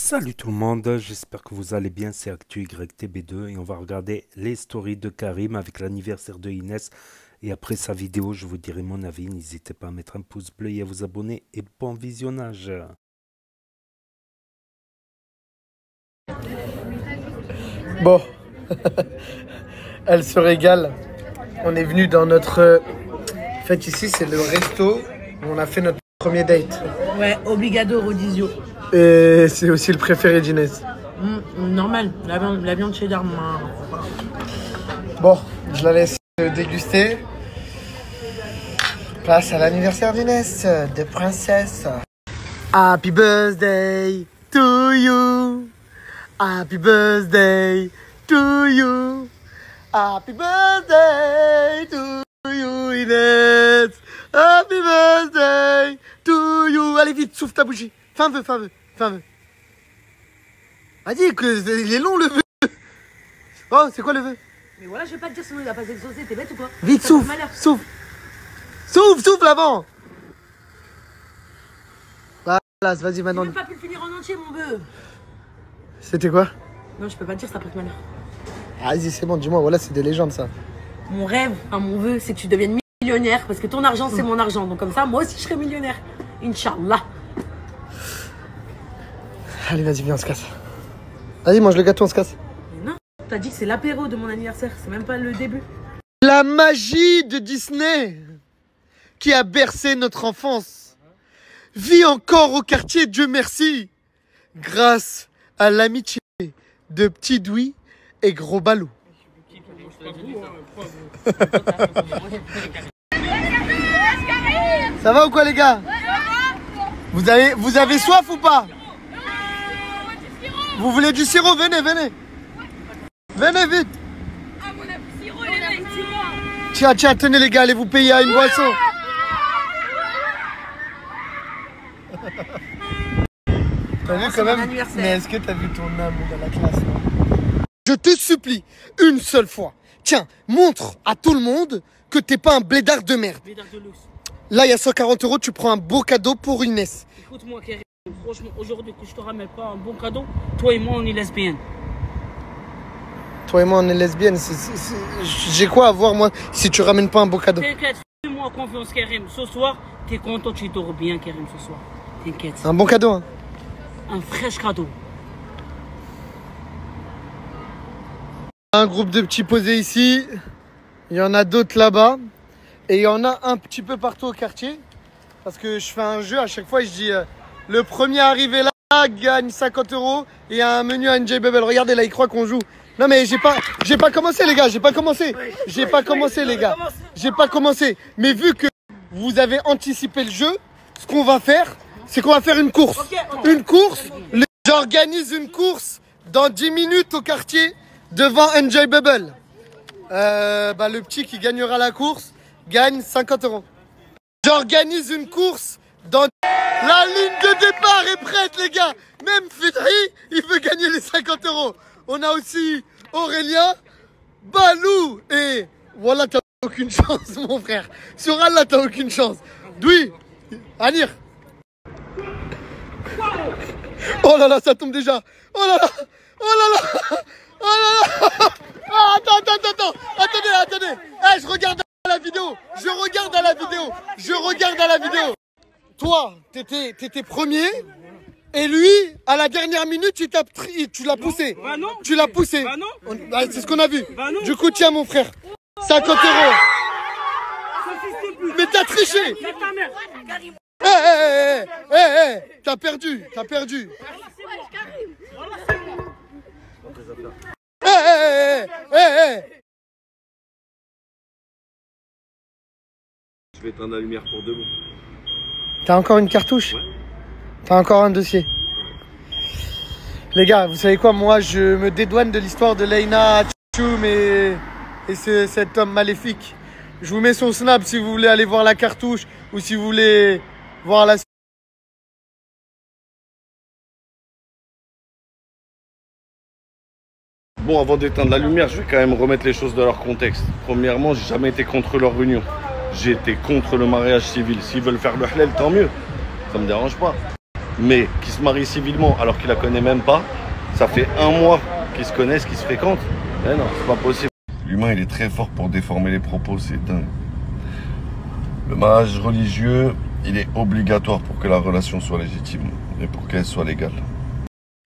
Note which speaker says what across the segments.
Speaker 1: Salut tout le monde, j'espère que vous allez bien, c'est Actu YTB2 et on va regarder les stories de Karim avec l'anniversaire de Inès. Et après sa vidéo, je vous dirai mon avis, n'hésitez pas à mettre un pouce bleu et à vous abonner et bon visionnage.
Speaker 2: Bon, elle se régale. On est venu dans notre... En fait, ici, c'est le resto où on a fait notre premier date.
Speaker 3: Ouais, obligado Rodizio.
Speaker 2: Et c'est aussi le préféré d'Inès.
Speaker 3: Normal, la viande cheddar.
Speaker 2: Bon, je la laisse déguster. Place à l'anniversaire d'Inès, de princesse. Happy birthday to you. Happy birthday to you. Happy birthday to you, Inès. Happy birthday to you. Allez vite, souffle ta bougie. Fin vœu. Vas-y, il est long le vœu. Oh, c'est quoi le vœu?
Speaker 3: Mais voilà, je vais pas te dire sinon il va pas s'exaucer, t'es bête ou quoi?
Speaker 2: Vite, souffle avant. Voilà, vas-y maintenant.
Speaker 3: J'ai même pas pu le finir en entier mon vœu.
Speaker 2: C'était quoi?
Speaker 3: Non, je peux pas te dire, ça porte malheur.
Speaker 2: Vas-y, c'est bon, dis-moi, voilà, c'est des légendes ça.
Speaker 3: Mon rêve, mon vœu, c'est que tu deviennes millionnaire parce que ton argent c'est mon argent. Donc comme ça, moi aussi je serai millionnaire. Inch'Allah.
Speaker 2: Allez, vas-y, viens, on se casse. Vas-y, mange le gâteau, on se casse.
Speaker 3: Mais non, t'as dit que c'est l'apéro de mon anniversaire, c'est même pas le début.
Speaker 2: La magie de Disney qui a bercé notre enfance vit encore au quartier, Dieu merci, grâce à l'amitié de Petit Douy et Gros Balou. Ça va ou quoi les gars? Vous avez soif ou pas? Vous voulez du sirop? Venez vite.
Speaker 4: Ah, on a plus sirop, les mecs,
Speaker 2: Tiens, tenez les gars, allez vous payer à une boisson. T'as vu quand même? Mais est-ce que t'as vu ton âme dans la classe là? Je te supplie, une seule fois, tiens, montre à tout le monde que t'es pas un blédard de merde.
Speaker 3: Blédard de luxe.
Speaker 2: Là, il y a 140 €, tu prends un beau cadeau pour Inès.
Speaker 3: Écoute-moi, Karim, franchement, aujourd'hui que je te ramène pas un bon cadeau, toi et moi on est lesbiennes.
Speaker 2: Toi et moi, on est lesbiennes. J'ai quoi à voir, moi, si tu ramènes pas un beau cadeau?
Speaker 3: T'inquiète, fais-moi confiance, Karim. Ce soir, t'es content, tu dors bien, Karim, ce soir. T'inquiète.
Speaker 2: Un bon cadeau, hein?
Speaker 3: Un fraîche cadeau.
Speaker 2: Un groupe de petits posés ici. Il y en a d'autres là-bas. Et il y en a un petit peu partout au quartier. Parce que je fais un jeu, à chaque fois, je dis le premier arrivé là gagne 50 € et un menu à NJ Bubble. Regardez, là, il croit qu'on joue. Non mais j'ai pas commencé les gars, j'ai pas commencé les gars. J'ai pas commencé. Mais vu que vous avez anticipé le jeu, ce qu'on va faire, c'est qu'on va faire une course. Une course. J'organise une course dans 10 minutes au quartier devant NJ Bubble. Le petit qui gagnera la course gagne 50 €. J'organise une course dans... La ligne de départ est prête les gars. Même Fidri, il veut gagner les 50 €. On a aussi Aurélien, Balou et... Voilà, t'as aucune chance mon frère. Sur Allah, t'as aucune chance. Doui, Anir. Oh là là, ça tombe déjà. Oh là là. Ah, attends. Attendez. Eh, je regarde à la vidéo. Toi, t'étais premier. Et lui, à la dernière minute, tu l'as poussé.
Speaker 3: Bah non.
Speaker 2: Tu l'as poussé.
Speaker 3: Bah non.
Speaker 2: C'est ce qu'on a vu.
Speaker 3: Bah non.
Speaker 2: Du coup, tiens mon frère. 50 €. Mais t'as triché. T'as perdu.
Speaker 5: Je vais éteindre la lumière pour de bon.
Speaker 2: T'as encore une cartouche?
Speaker 5: Ouais.
Speaker 2: T'as encore un dossier? Les gars, vous savez quoi? Moi, je me dédouane de l'histoire de Leïna Tchoum et cet homme maléfique. Je vous mets son snap si vous voulez aller voir la cartouche ou si vous voulez voir la...
Speaker 5: Bon, avant d'éteindre la lumière, je vais quand même remettre les choses dans leur contexte. Premièrement, j'ai jamais été contre leur union. J'ai été contre le mariage civil. S'ils veulent faire le halal, tant mieux. Ça me dérange pas. mais qui se marie civilement alors qu'il la connaît même pas, ça fait 1 mois qu'ils se connaissent, qu'ils se fréquentent. Mais non, c'est pas possible. L'humain, il est très fort pour déformer les propos, c'est dingue. Le mariage religieux, il est obligatoire pour que la relation soit légitime et pour qu'elle soit légale.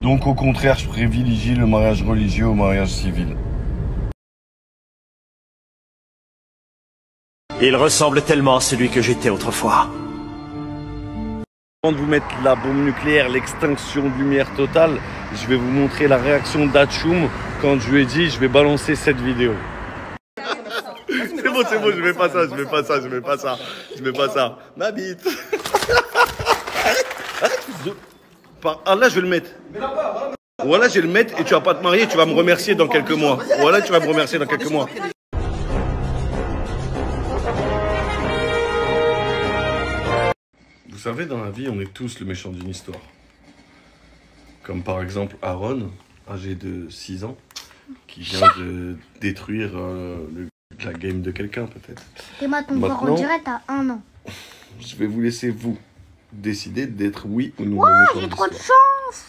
Speaker 5: Donc au contraire, je privilégie le mariage religieux au mariage civil.
Speaker 6: Il ressemble tellement à celui que j'étais autrefois.
Speaker 5: Avant de vous mettre la bombe nucléaire, l'extinction de lumière totale, je vais vous montrer la réaction d'Hachoum quand je lui ai dit je vais balancer cette vidéo. C'est bon, je vais pas ça, je vais pas ça. Ma bite. Arrête. Ah là, je vais le mettre. Voilà, je vais le mettre et tu vas pas te marier, tu vas me remercier dans quelques mois. Voilà, tu vas me remercier dans quelques mois. Vous savez, dans la vie, on est tous le méchant d'une histoire. Comme par exemple Aaron, âgé de 6 ans, qui vient de détruire la game de quelqu'un peut-être.
Speaker 7: Et moi, ton corps, on dirait t'as 1 an.
Speaker 5: Je vais vous laisser vous décider d'être oui ou non.
Speaker 7: Wow, j'ai trop de chance.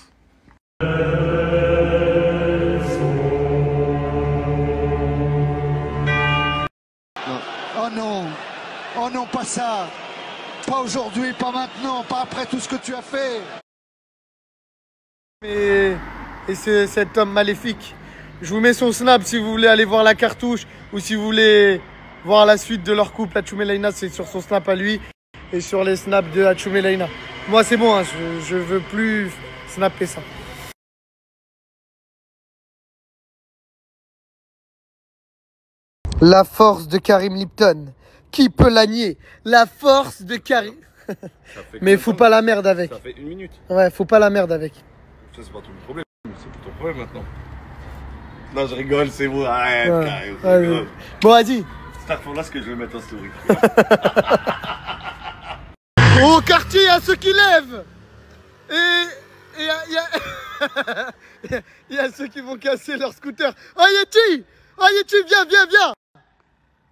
Speaker 8: Oh non, oh non, pas ça. Pas aujourd'hui, pas maintenant, pas après tout ce que tu as fait.
Speaker 2: Et cet homme maléfique, je vous mets son snap si vous voulez aller voir la cartouche ou si vous voulez voir la suite de leur couple. Hachoum et Leïna, c'est sur son snap à lui et sur les snaps de Hachoum et Leïna. Moi, c'est bon, hein, je veux plus snapper ça. La force de Karim Lipton. Qui peut la nier? La force de Karim. Mais faut pas la merde avec.
Speaker 5: Ça fait 1 minute.
Speaker 2: Ouais, faut pas la merde avec.
Speaker 5: Ça, c'est pas tout le problème. C'est tout ton problème maintenant. Non, je rigole, c'est vous. Arrête,
Speaker 2: Ouais.
Speaker 5: Karim,
Speaker 2: Ouais,
Speaker 5: rigole.
Speaker 2: bon, vas-y.
Speaker 5: C'est pour là ce que je vais mettre en story.
Speaker 2: Au quartier, il y a ceux qui lèvent. Et il y a ceux qui vont casser leur scooter. Oh, Yeti! Oh, Yeti, viens.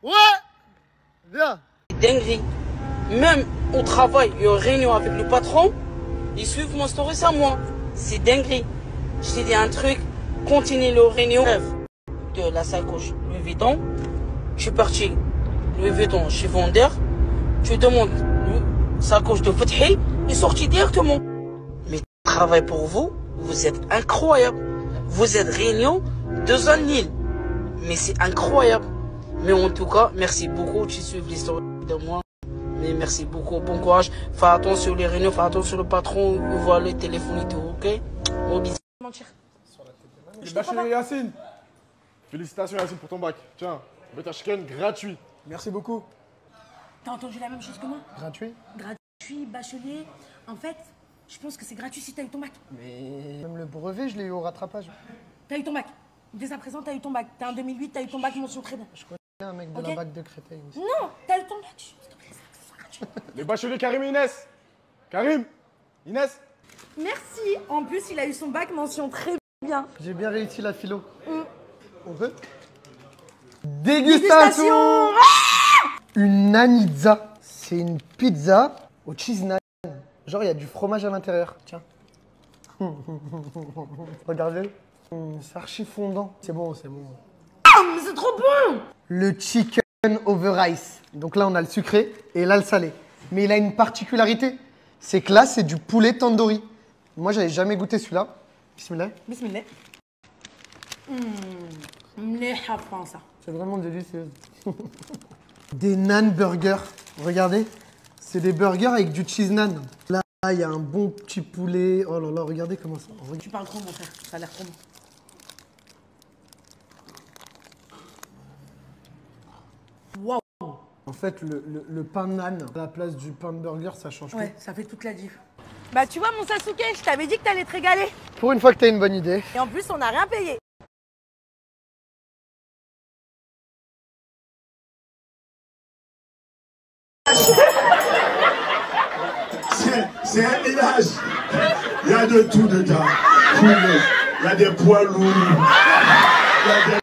Speaker 2: Ouais! Viens.
Speaker 3: Dinguerie. Même au travail, il y a une réunion avec le patron, ils suivent mon story sans moi. C'est dinguerie. Je t'ai dit un truc, continue le réunion de la sacoche Louis Vuitton. Je suis parti Louis Vuitton chez vendeur. Tu demandes sacoche de Fethi, il est sorti directement. Mais je travaille pour vous, vous êtes incroyable. Vous êtes réunion de un Nil. Mais c'est incroyable. Mais en tout cas, merci beaucoup. Tu suives l'histoire de moi. Mais merci beaucoup. Bon courage. Fais attention les réunions, fais attention le patron. Il voit le téléphone et tout, ok? Bon bisous. Mentir.
Speaker 9: Bachelier Yacine. Félicitations Yacine pour ton bac. Tiens, bêta chicken gratuit. Merci beaucoup.
Speaker 3: T'as entendu la même chose que moi?
Speaker 2: Gratuit?
Speaker 3: Gratuit, bachelier. En fait, je pense que c'est gratuit si t'as eu ton bac.
Speaker 2: Mais même le brevet, je l'ai eu au rattrapage.
Speaker 3: T'as eu ton bac. Dès à présent, t'as eu ton bac. T'es en 2008, t'as eu ton bac, mention très bien.
Speaker 2: Je connais un mec de
Speaker 3: Ok.
Speaker 2: la bac de Créteil aussi.
Speaker 3: Non, t'as eu ton bac. S'il te plaît, c'est gratuit.
Speaker 9: Les bacheliers Karim et Inès. Karim, Inès.
Speaker 3: Merci. En plus, il a eu son bac, mention très bien.
Speaker 2: J'ai bien réussi la philo. On veut?
Speaker 3: Dégustation.
Speaker 2: Une nanizza. C'est une pizza au cheese naan. Genre, il y a du fromage à l'intérieur. Tiens. Regardez. C'est archi fondant. C'est bon, c'est bon.
Speaker 3: Ah, mais c'est trop bon.
Speaker 2: Le chicken over rice. Donc là, on a le sucré et là, le salé. Mais il a une particularité. C'est que là, c'est du poulet tandoori. Moi, j'avais jamais goûté celui-là. Bismillah.
Speaker 3: Bismillah. Mleha ça.
Speaker 2: C'est vraiment délicieux. Des nan burgers. Regardez. C'est des burgers avec du cheese naan. Là, il y a un bon petit poulet. Oh là là, regardez comment ça.
Speaker 3: Tu parles trop, mon frère. Ça a l'air trop bon. Waouh.
Speaker 2: En fait, le pain de naan à la place du pain de burger, ça change
Speaker 3: Ouais, ça fait toute la diff. Bah, tu vois, mon Sasuke, je t'avais dit que t'allais te régaler.
Speaker 2: tout. Pour une fois que t'as une bonne idée.
Speaker 3: Et en plus, on n'a rien payé.
Speaker 10: C'est un village. Il y a de tout dedans. Il y a des poids lourds. Il y a des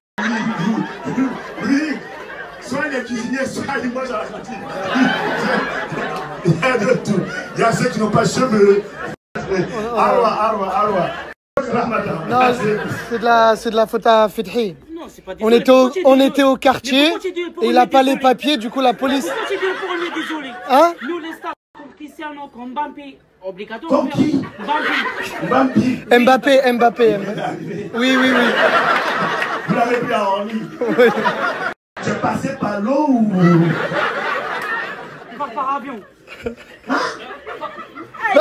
Speaker 10: soit les cuisiniers, soit ils mangent à la cantine. Il y a de tout. Il y a ceux qui n'ont pas de cheveux. Arwa.
Speaker 2: Non, c'est de la faute à Fethi. On était au quartier et il n'a pas les papiers, du coup la police. Hein?
Speaker 3: Nous les stars comme Cristiano, comme Mbappé, obligatoire.
Speaker 10: Comme qui?
Speaker 2: Mbappé. Oui.
Speaker 10: Vous l'avez pris en ligne. Tu es passé par l'eau ou...
Speaker 3: On part par avion.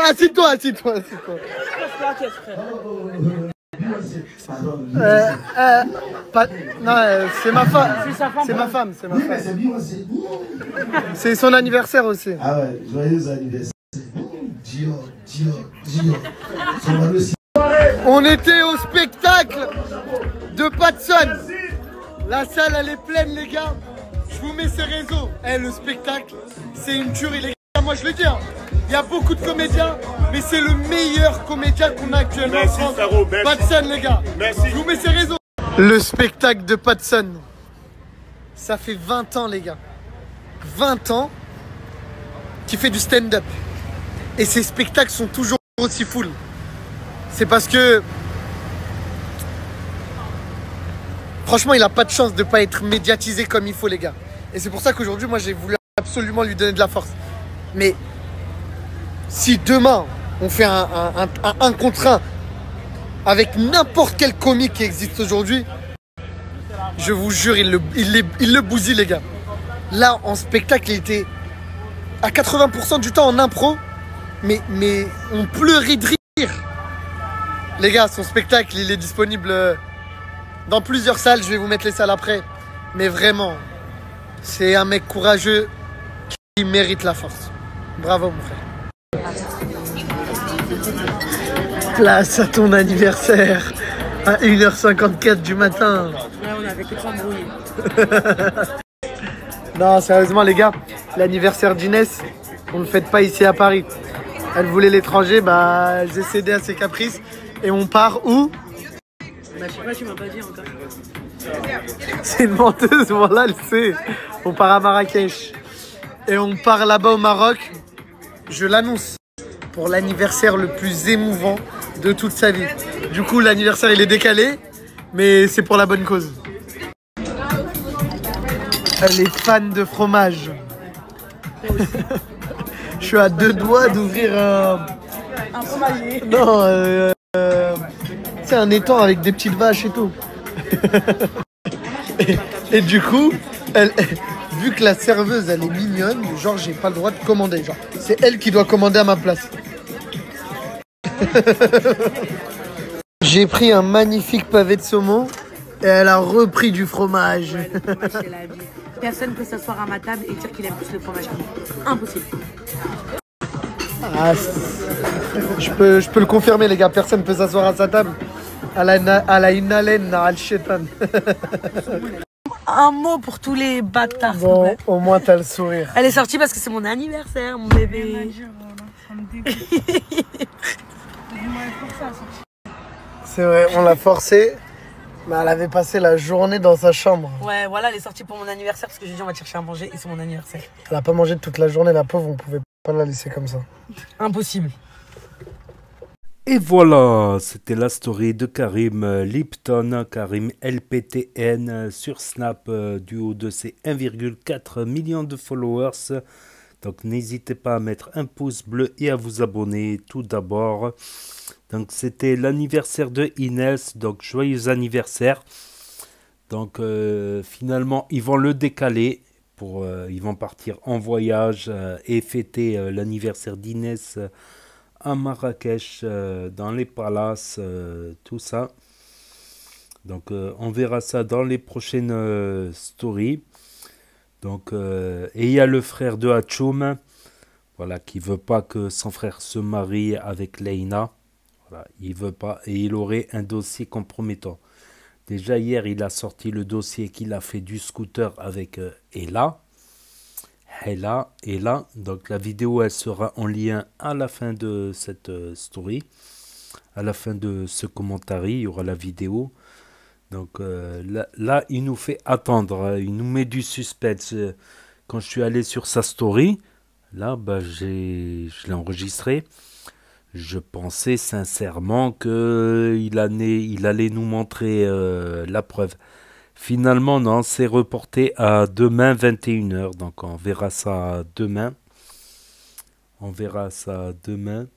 Speaker 2: Assis-toi.
Speaker 3: Casse la tête, frère.
Speaker 2: Non, c'est ma femme. C'est ma femme. C'est son anniversaire aussi.
Speaker 10: Ah ouais, joyeux anniversaire. Dior.
Speaker 2: On était au spectacle de Patson. La salle, elle est pleine, les gars. Je vous mets ces réseaux. Le spectacle, c'est une tuerie, les gars. Moi, je le dis. Il y a beaucoup de comédiens, mais c'est le meilleur comédien qu'on a actuellement en France. Patson, les gars. Je vous mets ces réseaux. Le spectacle de Patson. Ça fait 20 ans, les gars. 20 ans qu'il fait du stand-up. Et ses spectacles sont toujours aussi full. C'est parce que... Franchement, il n'a pas de chance de ne pas être médiatisé comme il faut, les gars. Et c'est pour ça qu'aujourd'hui, moi, j'ai voulu absolument lui donner de la force. Mais si demain, on fait un contre un avec n'importe quel comique qui existe aujourd'hui, je vous jure, il le bousille, les gars. Là, en spectacle, il était à 80% du temps en impro, mais on pleurait de rire. Les gars, son spectacle, il est disponible dans plusieurs salles. Je vais vous mettre les salles après. Mais vraiment, c'est un mec courageux qui mérite la force. Bravo, mon frère. Place à ton anniversaire à 1h54 du matin.
Speaker 3: Ouais, on avait que de s'embrouiller.
Speaker 2: Non, sérieusement, les gars, l'anniversaire d'Inès, on ne le fête pas ici à Paris. Elle voulait l'étranger, bah, j'ai cédé à ses caprices. Et on part où?
Speaker 3: Bah, je sais pas, tu m'as pas dit encore.
Speaker 2: C'est une menteuse, voilà, elle sait. On part à Marrakech. Et on part là-bas au Maroc, je l'annonce, pour l'anniversaire le plus émouvant de toute sa vie. Du coup, l'anniversaire, il est décalé, mais c'est pour la bonne cause. Elle est fan de fromage. Je suis à 2 doigts d'ouvrir un
Speaker 3: fromager.
Speaker 2: Non, c'est un étang avec des petites vaches et tout. et du coup, vu que la serveuse, elle est mignonne, genre, j'ai pas le droit de commander. Genre, c'est elle qui doit commander à ma place. J'ai pris un magnifique pavé de saumon et elle a repris du fromage.
Speaker 3: C'est la vie. Personne ne peut s'asseoir à ma table et dire qu'il aime plus le fromage que moi. Impossible.
Speaker 2: Ah, je peux le confirmer, les gars. Personne ne peut s'asseoir à sa table. Elle a une haleine, al shaitan.
Speaker 3: Un mot pour tous les bâtards.
Speaker 2: Bon, au moins t'as le sourire.
Speaker 3: Elle est sortie parce que c'est mon anniversaire, mon bébé.
Speaker 2: C'est vrai, on l'a forcée. Mais elle avait passé la journée dans sa chambre.
Speaker 3: Ouais, voilà, elle est sortie pour mon anniversaire parce que j'ai dit on va te chercher à manger et c'est mon anniversaire.
Speaker 2: Elle a pas mangé toute la journée, la pauvre, on pouvait pas la laisser comme ça.
Speaker 3: Impossible.
Speaker 1: Et voilà, c'était la story de Karim Lipton, Karim LPTN sur Snap du haut de ses 1,4 million de followers. Donc n'hésitez pas à mettre un pouce bleu et à vous abonner tout d'abord. Donc c'était l'anniversaire de Inès, donc joyeux anniversaire. Donc finalement ils vont le décaler, ils vont partir en voyage et fêter l'anniversaire d'Inès à Marrakech, dans les palaces, tout ça. Donc on verra ça dans les prochaines stories. Donc, et il y a le frère de Hachoum, voilà, qui veut pas que son frère se marie avec Leïna. Voilà, il veut pas, et il aurait un dossier compromettant. Déjà hier, il a sorti le dossier qu'il a fait du scooter avec Ella. Donc la vidéo, elle sera en lien à la fin de cette story. À la fin de ce commentaire, il y aura la vidéo. Donc là, il nous fait attendre, il nous met du suspense. Quand je suis allé sur sa story, là, bah, je l'ai enregistré. Je pensais sincèrement qu'il allait nous montrer la preuve. Finalement, non, c'est reporté à demain 21 h. Donc on verra ça demain. On verra ça demain.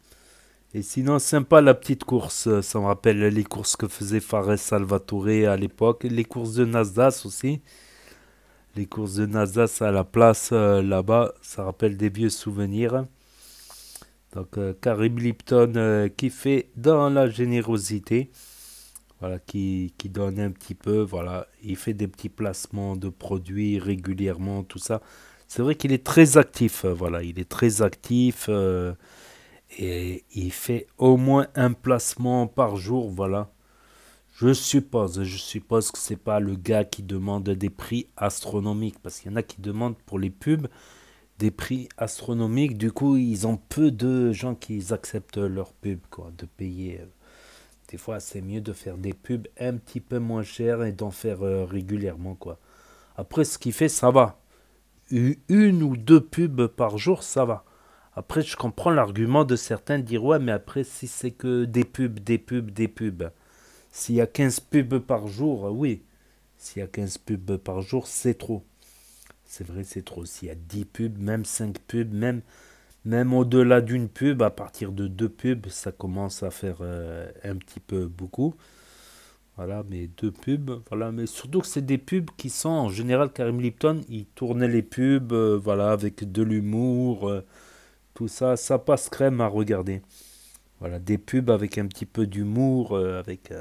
Speaker 1: Et sinon, sympa la petite course. Ça me rappelle les courses que faisait Fares Salvatore à l'époque. Les courses de Nasdaq aussi. Les courses de Nasdaq à la place là-bas. Ça rappelle des vieux souvenirs. Donc Karim Lipton qui fait dans la générosité. Voilà, qui donne un petit peu. Voilà, il fait des petits placements de produits régulièrement, tout ça. C'est vrai qu'il est très actif. Voilà, il est très actif. Et il fait au moins un placement par jour, voilà. Je suppose que c'est pas le gars qui demande des prix astronomiques, parce qu'il y en a qui demandent pour les pubs des prix astronomiques. Du coup, ils ont peu de gens qui acceptent leur pub, quoi, de payer. Des fois, c'est mieux de faire des pubs un petit peu moins chères et d'en faire régulièrement, quoi. Après, ce qu'il fait, ça va. Une ou deux pubs par jour, ça va. Après, je comprends l'argument de certains de dire, ouais, mais après, si c'est que des pubs, des pubs, des pubs. S'il y a 15 pubs par jour, oui. S'il y a 15 pubs par jour, c'est trop. C'est vrai, c'est trop. S'il y a 10 pubs, même 5 pubs, même au-delà d'une pub, à partir de 2 pubs, ça commence à faire un petit peu beaucoup. Voilà, mais 2 pubs, voilà. Mais surtout que c'est des pubs qui sont, en général, Karim Lipton, il tournait les pubs, voilà, avec de l'humour, tout ça, ça passe crème à regarder. Voilà, des pubs avec un petit peu d'humour, avec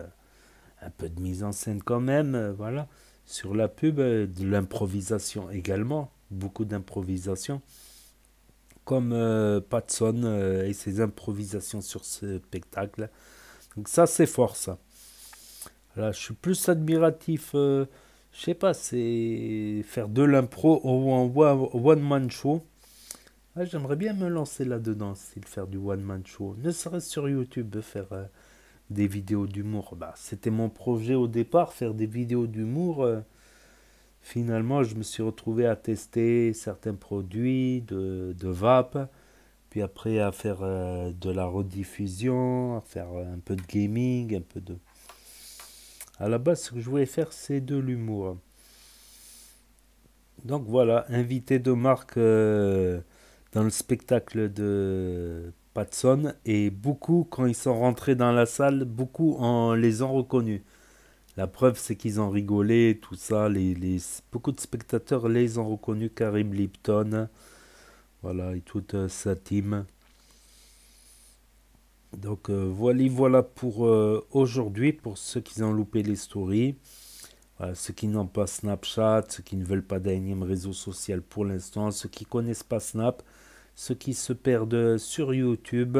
Speaker 1: un peu de mise en scène quand même, voilà. Sur la pub, de l'improvisation également, beaucoup d'improvisation. Comme Patson et ses improvisations sur ce spectacle. Donc ça, c'est fort, ça. Là, je suis plus admiratif, je sais pas, c'est faire de l'impro en one-man show. Ouais, j'aimerais bien me lancer là-dedans, c'est de faire du one-man show. Ne serait-ce sur YouTube, faire des vidéos d'humour. Bah, c'était mon projet au départ, faire des vidéos d'humour. Finalement, je me suis retrouvé à tester certains produits de vape. Puis après, à faire de la rediffusion, à faire un peu de gaming, un peu de... À la base, ce que je voulais faire, c'est de l'humour. Donc voilà, invité de marque dans le spectacle de Patson. Et beaucoup, quand ils sont rentrés dans la salle, beaucoup les ont reconnus. La preuve, c'est qu'ils ont rigolé, tout ça. Beaucoup de spectateurs les ont reconnus, Karim Lipton. Voilà, et toute sa team. Donc voilà pour aujourd'hui, pour ceux qui ont loupé les stories. Voilà, ceux qui n'ont pas Snapchat, ceux qui ne veulent pas d'énième réseau social pour l'instant, ceux qui ne connaissent pas Snap, ceux qui se perdent sur YouTube,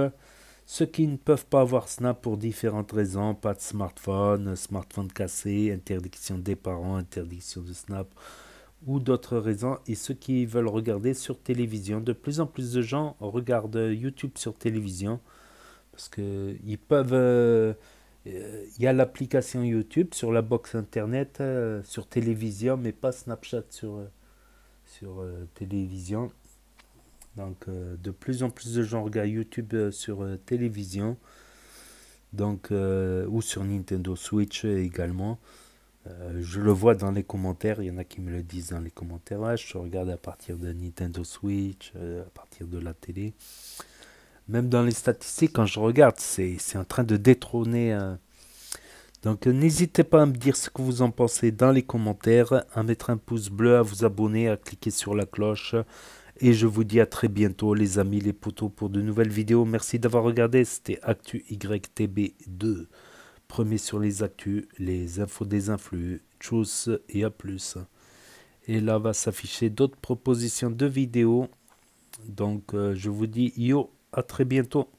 Speaker 1: ceux qui ne peuvent pas avoir Snap pour différentes raisons, pas de smartphone, smartphone cassé, interdiction des parents, interdiction de Snap ou d'autres raisons, et ceux qui veulent regarder sur télévision. De plus en plus de gens regardent YouTube sur télévision parce qu'ils peuvent... Il y a l'application YouTube sur la box internet, sur télévision, mais pas Snapchat sur télévision. Donc de plus en plus de gens regardent YouTube sur télévision, donc, ou sur Nintendo Switch également. Je le vois dans les commentaires, il y en a qui me le disent dans les commentaires. Ouais, je regarde à partir de Nintendo Switch, à partir de la télé. Même dans les statistiques, quand je regarde, c'est en train de détrôner. Donc n'hésitez pas à me dire ce que vous en pensez dans les commentaires, à mettre un pouce bleu, à vous abonner, à cliquer sur la cloche. Et je vous dis à très bientôt les amis, les potos, pour de nouvelles vidéos. Merci d'avoir regardé, c'était Actu YTB2. Premier sur les actus, les infos des influx. Tchuss et à plus. Et là va s'afficher d'autres propositions de vidéos. Donc je vous dis yo, à très bientôt.